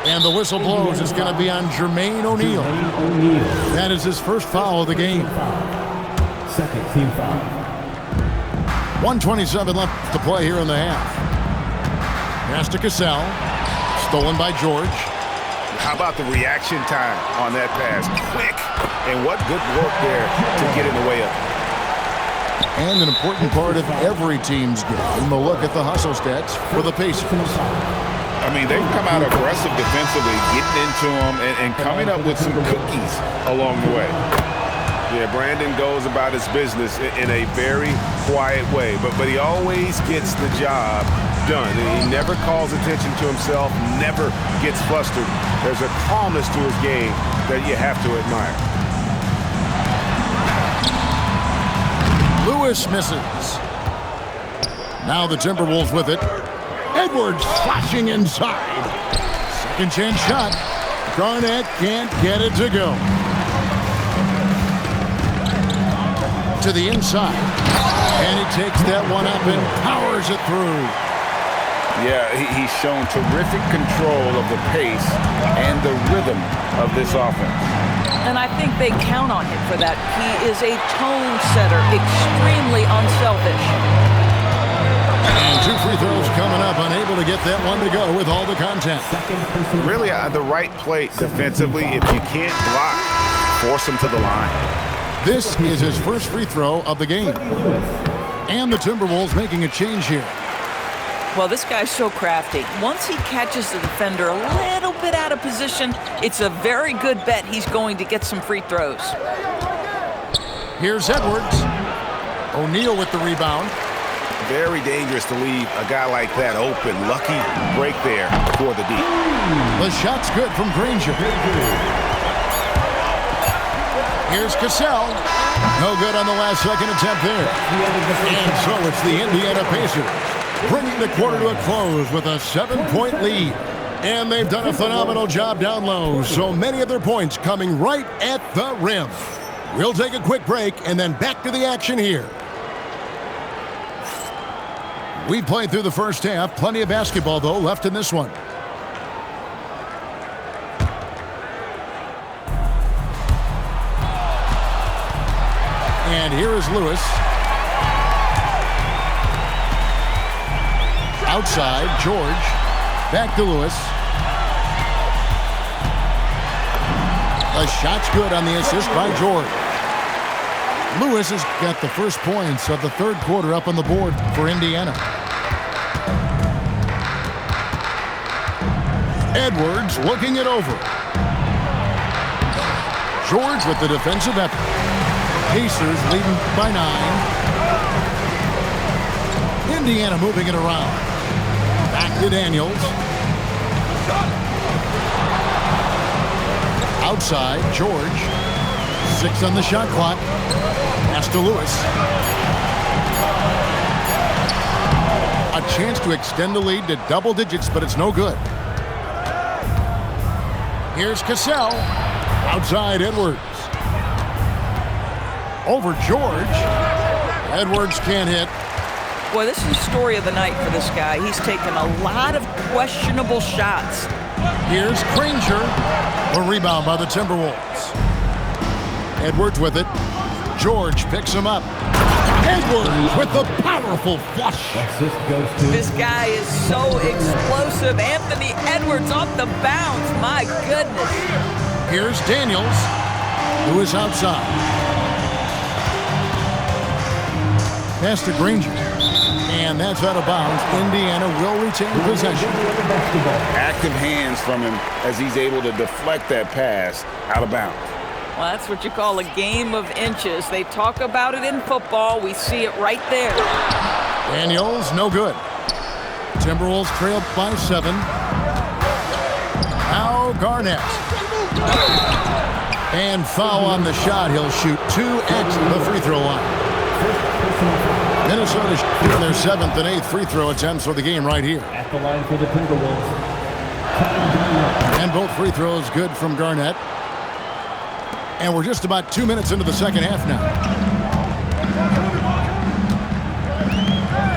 And the whistle blows. It's going to be on Jermaine O'Neal. That is his first foul of the game. Second team foul. 1:27 left to play here in the half. Pass to Cassell. Stolen by George. How about the reaction time on that pass? Quick. And what good work there to get in the way of it. And an important part of every team's game, the look at the hustle stats for the Pacers. I mean, they've come out aggressive defensively, getting into them and coming up with some cookies along the way. Yeah, Brandon goes about his business in a very quiet way, but he always gets the job done. He never calls attention to himself, never gets flustered. There's a calmness to his game that you have to admire. Lewis misses. Now the Timberwolves with it. Edwards flashing inside. Second chance shot. Garnett can't get it to go. To the inside. And he takes that one up and powers it through. Yeah, he's shown terrific control of the pace and the rhythm of this offense. And I think they count on him for that. He is a tone setter, extremely unselfish. And two free throws coming up, unable to get that one to go with all the contact. Really the right play defensively. If you can't block, force him to the line. This is his first free throw of the game. And the Timberwolves making a change here. Well, this guy's so crafty. Once he catches the defender a little bit out of position, it's a very good bet he's going to get some free throws. Here's Edwards. O'Neal with the rebound. Very dangerous to leave a guy like that open. Lucky break there for the D. The shot's good from Granger. Here's Cassell. No good on the last second attempt there. And so it's the Indiana Pacers bringing the quarter to a close with a 7-point lead. And they've done a phenomenal job down low. So many of their points coming right at the rim. We'll take a quick break and then back to the action here. We played through the first half. Plenty of basketball, though, left in this one. And here is Lewis. Outside, George. Back to Lewis. A shot's good on the assist by George. Lewis has got the first points of the third quarter up on the board for Indiana. Edwards looking it over. George with the defensive effort. Pacers leading by 9. Indiana moving it around. Back to Daniels. Outside, George. 6 on the shot clock. Pass to Lewis. A chance to extend the lead to double digits, but it's no good. Here's Cassell. Outside, Edwards. Over George. Edwards can't hit. Boy, this is the story of the night for this guy. He's taken a lot of questionable shots. Here's Granger. The rebound by the Timberwolves. Edwards with it. George picks him up. Edwards with the powerful flush. This guy is so explosive. Anthony Edwards off the bounce. My goodness. Here's Daniels. Lewis outside. Pass to Granger. And that's out of bounds. Indiana will retain possession. Active hands from him as he's able to deflect that pass out of bounds. Well, that's what you call a game of inches. They talk about it in football. We see it right there. Daniels, no good. Timberwolves trail by 7. Now Garnett. And foul on the shot. He'll shoot 2 at the free throw line. Minnesota shooting their 7th and 8th free throw attempts for the game right here. At the line for the Timberwolves. And both free throws good from Garnett. And we're just about 2 minutes into the second half now.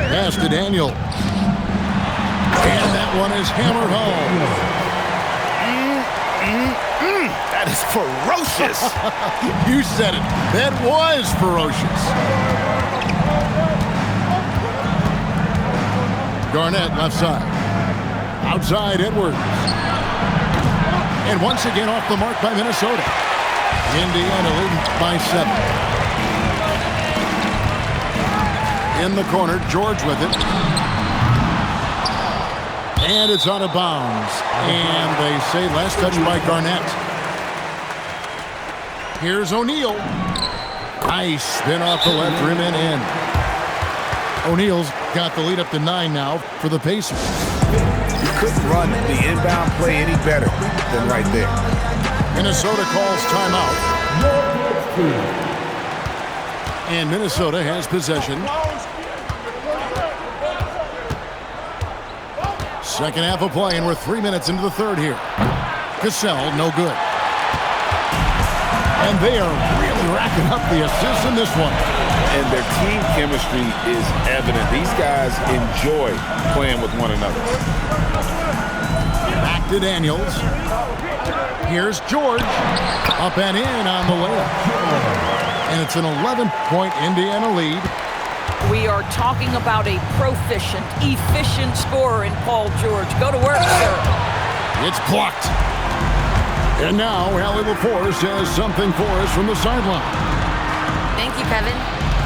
Pass to Daniel. And that one is hammered home. That is ferocious. You said it. That was ferocious. Garnett left side. Outside Edwards. And once again off the mark by Minnesota. Indiana leading by 7. In the corner, George with it. And it's out of bounds. And they say last touch by Garnett. Here's O'Neal. Nice spin off the left rim and in. O'Neal's got the lead up to 9 now for the Pacers. You couldn't run the inbound play any better than right there. Minnesota calls timeout. And Minnesota has possession. Second half of play, and we're 3 minutes into the third here. Cassell, no good. And they are really racking up the assists in this one. And their team chemistry is evident. These guys enjoy playing with one another. Back to Daniels. Here's George. Up and in on the layup. And it's an 11-point Indiana lead. We are talking about a proficient, efficient scorer in Paul George. Go to work, sir. It's blocked. And now Allie LaForce has something for us from the sideline. Thank you, Kevin.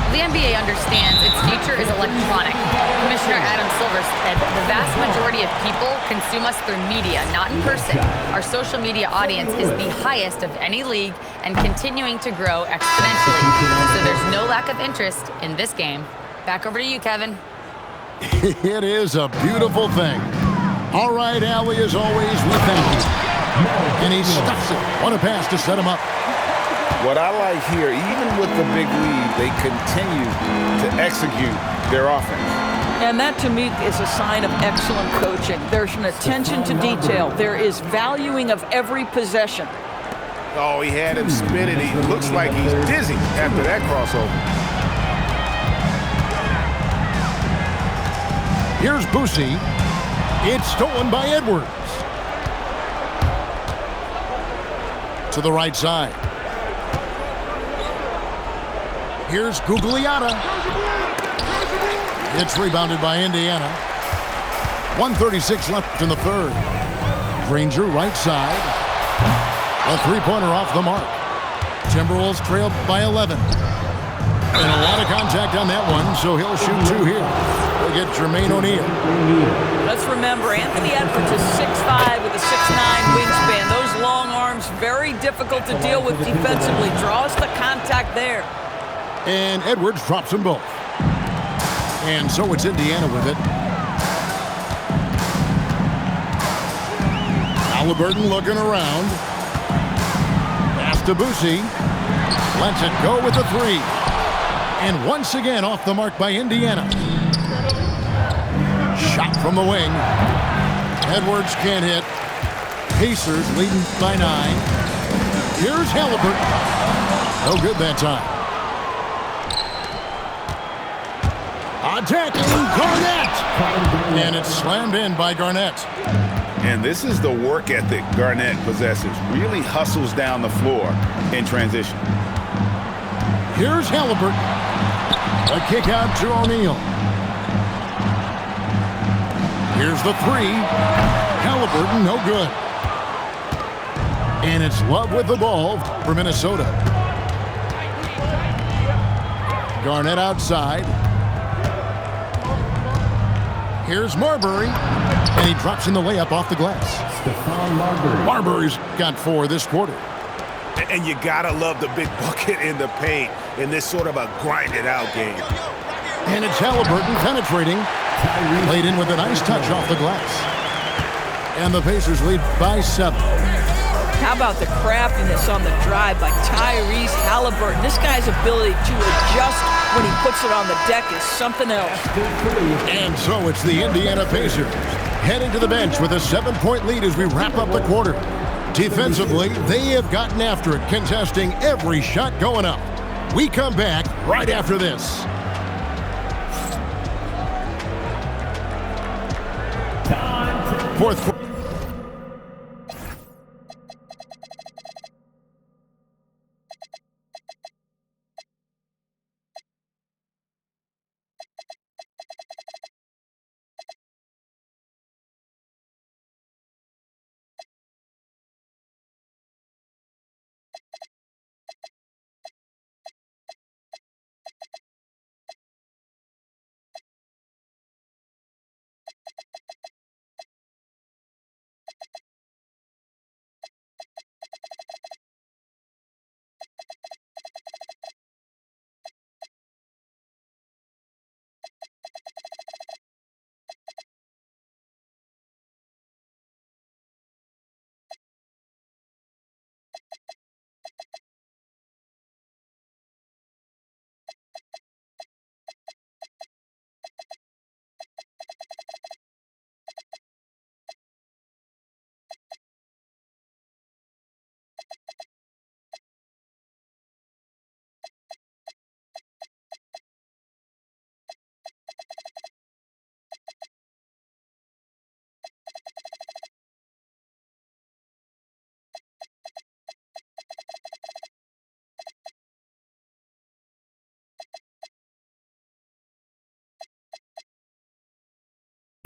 The NBA understands its future is electronic. Commissioner Adam Silver said the vast majority of people consume us through media, not in person. Our social media audience is the highest of any league and continuing to grow exponentially. So there's no lack of interest in this game. Back over to you, Kevin. It is a beautiful thing. All right, Allie, as always, we thank you. And he stuffs it. What a pass to set him up. What I like here, even with the big lead, they continue to execute their offense. And that, to me, is a sign of excellent coaching. There's an attention to detail. There is valuing of every possession. Oh, he had him spinning. He looks like he's dizzy after that crossover. Here's Boosie. It's stolen by Edwards. To the right side. Here's Gugliotta. It's rebounded by Indiana. 1:36 left in the third. Granger right side. A three-pointer off the mark. Timberwolves trail by 11. And a lot of contact on that one, so he'll shoot 2 here. We'll get Jermaine O'Neal. Let's remember, Anthony Edwards is 6'5" with a 6'9" wingspan. Those long arms, very difficult to deal with defensively. Draws the contact there. And Edwards drops them both. And so it's Indiana with it. Halliburton looking around. Pass to Boosie. Lets it go with the 3. And once again off the mark by Indiana. Shot from the wing. Edwards can't hit. Pacers leading by 9. Here's Halliburton. No good that time. Attacking Garnett. And it's slammed in by Garnett. And this is the work ethic Garnett possesses. Really hustles down the floor in transition. Here's Halliburton. A kick out to O'Neal. Here's the 3. Halliburton, no good. And it's Love with the ball for Minnesota. Garnett outside. Here's Marbury. And he drops in the layup off the glass. Stephon Marbury. Marbury's got 4 this quarter. And you gotta love the big bucket in the paint in this sort of a grinded-out game. And it's Halliburton penetrating. Laid in with a nice touch off the glass. And the Pacers lead by 7. How about the craftiness on the drive by Tyrese Halliburton? This guy's ability to adjust when he puts it on the deck is something else. And so it's the Indiana Pacers heading to the bench with a 7-point lead as we wrap up the quarter. Defensively, they have gotten after it, contesting every shot going up. We come back right after this. Fourth quarter.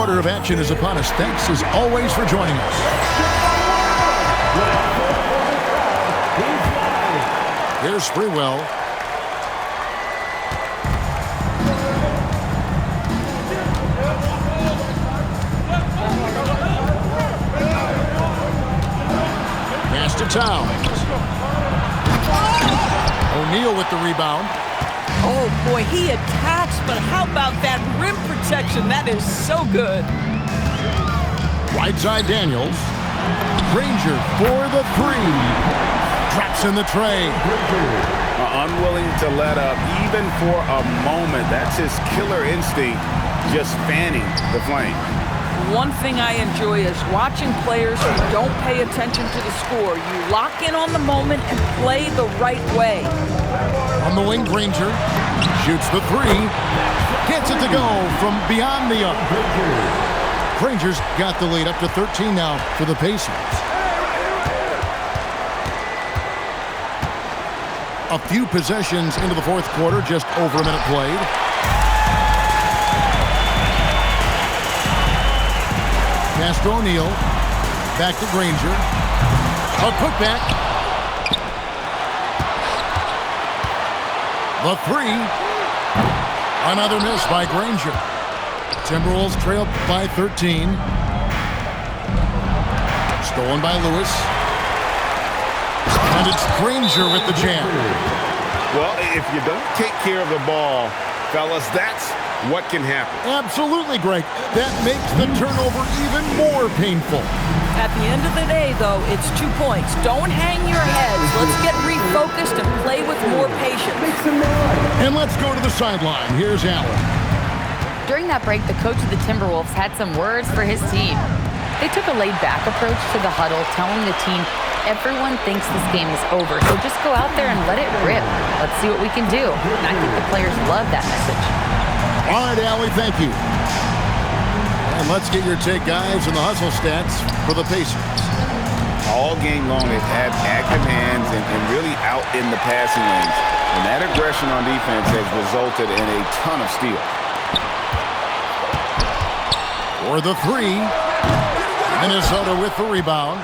Order of action is upon us. Thanks as always for joining us. Here's Sprewell. Pass to Towns. O'Neal with the rebound. Oh, boy, he attacks, but how about that rim protection? That is so good. Right side Daniels. Granger for the three. Drops in the tray. Unwilling to let up even for a moment. That's his killer instinct, just fanning the flame. One thing I enjoy is watching players who don't pay attention to the score. You lock in on the moment and play the right way. On the wing, Granger shoots the three. Gets it to go from beyond the arc. Granger's got the lead up to 13 now for the Pacers. A few possessions into the fourth quarter, just over a minute played. Pass to O'Neal. Back to Granger. A putback. The three. Another miss by Granger. Timberwolves trail by 13. Stolen by Lewis. And it's Granger with the jam. Well, if you don't take care of the ball, fellas, that's what can happen. Absolutely, Greg. That makes the turnover even more painful. At the end of the day, though, it's 2 points. Don't hang your heads. Let's get refocused and play with more patience. And let's go to the sideline. Here's Allen. During that break, the coach of the Timberwolves had some words for his team. They took a laid-back approach to the huddle, telling the team, everyone thinks this game is over, so just go out there and let it rip. Let's see what we can do. And I think the players love that message. All right, Allie, thank you. And let's get your take, guys, on the hustle stats for the Pacers. All game long, they've had active hands and really out in the passing lanes. And that aggression on defense has resulted in a ton of steals. For the three, Minnesota with the rebound.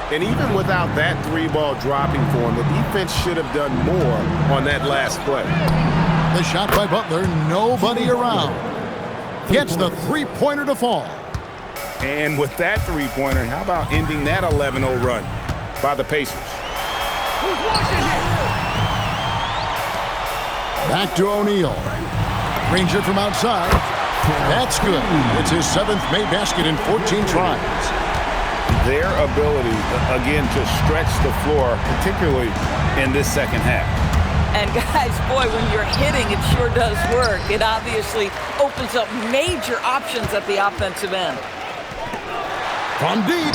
And even without that three ball dropping for him, the defense should have done more on that last play. The shot by Butler, nobody around. Gets the three-pointer to fall. And with that three-pointer, how about ending that 11-0 run by the Pacers? Back to O'Neal. Granger from outside. That's good. It's his 7th made basket in 14 tries. Their ability, again, to stretch the floor, particularly in this second half. And guys, boy, when you're hitting, it sure does work. It obviously opens up major options at the offensive end. From deep,